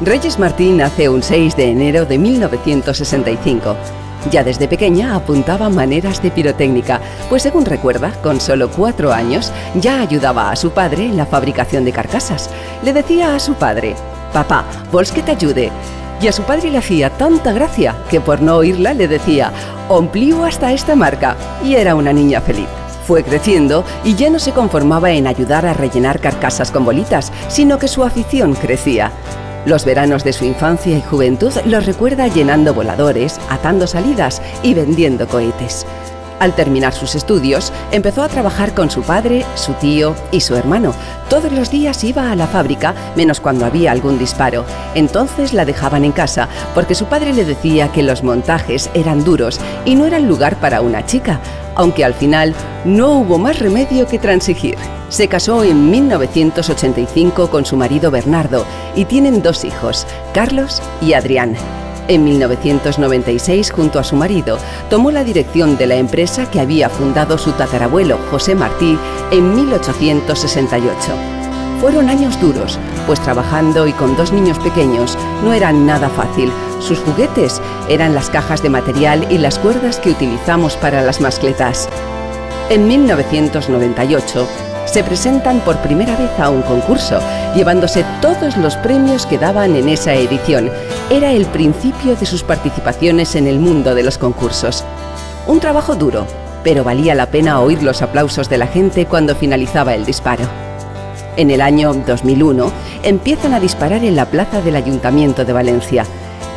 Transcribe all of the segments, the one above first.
Reyes Martí nace un 6 de enero de 1965. Ya desde pequeña apuntaba maneras de pirotécnica, pues según recuerda, con solo 4 años ya ayudaba a su padre en la fabricación de carcasas. Le decía a su padre: «Papá, ¿vols que t'ajude?». Y a su padre le hacía tanta gracia que por no oírla le decía: «Ompliu hasta esta marca», y era una niña feliz. Fue creciendo y ya no se conformaba en ayudar a rellenar carcasas con bolitas, sino que su afición crecía. Los veranos de su infancia y juventud los recuerda llenando voladores, atando salidas y vendiendo cohetes. Al terminar sus estudios, empezó a trabajar con su padre, su tío y su hermano. Todos los días iba a la fábrica, menos cuando había algún disparo. Entonces la dejaban en casa, porque su padre le decía que los montajes eran duros y no eran lugar para una chica, aunque al final no hubo más remedio que transigir. Se casó en 1985 con su marido Bernardo y tienen 2 hijos, Carlos y Adrián. En 1996, junto a su marido, tomó la dirección de la empresa que había fundado su tatarabuelo, José Martí, en 1868. Fueron años duros, pues trabajando y con 2 niños pequeños no era nada fácil. Sus juguetes eran las cajas de material y las cuerdas que utilizamos para las mascletas. En 1998, se presentan por primera vez a un concurso, llevándose todos los premios que daban en esa edición. Era el principio de sus participaciones en el mundo de los concursos. Un trabajo duro, pero valía la pena oír los aplausos de la gente cuando finalizaba el disparo. En el año 2001, empiezan a disparar en la plaza del Ayuntamiento de Valencia.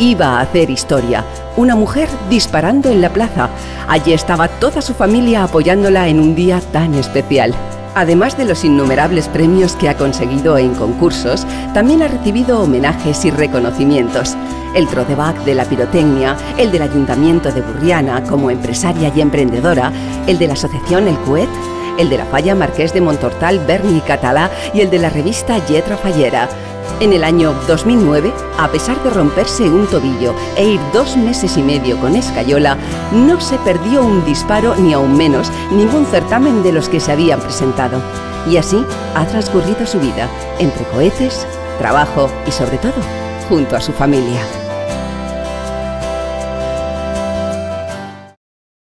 Iba a hacer historia, una mujer disparando en la plaza. Allí estaba toda su familia apoyándola en un día tan especial. Además de los innumerables premios que ha conseguido en concursos, también ha recibido homenajes y reconocimientos. El Trodebac de la pirotecnia, el del Ayuntamiento de Burriana como empresaria y emprendedora, el de la asociación El Cuet, el de la Falla Marqués de Montortal, Berni y Català y el de la revista Lletra Fallera. En el año 2009, a pesar de romperse un tobillo e ir 2 meses y medio con escayola, no se perdió un disparo ni aún menos ningún certamen de los que se habían presentado. Y así ha transcurrido su vida, entre cohetes, trabajo y sobre todo, junto a su familia.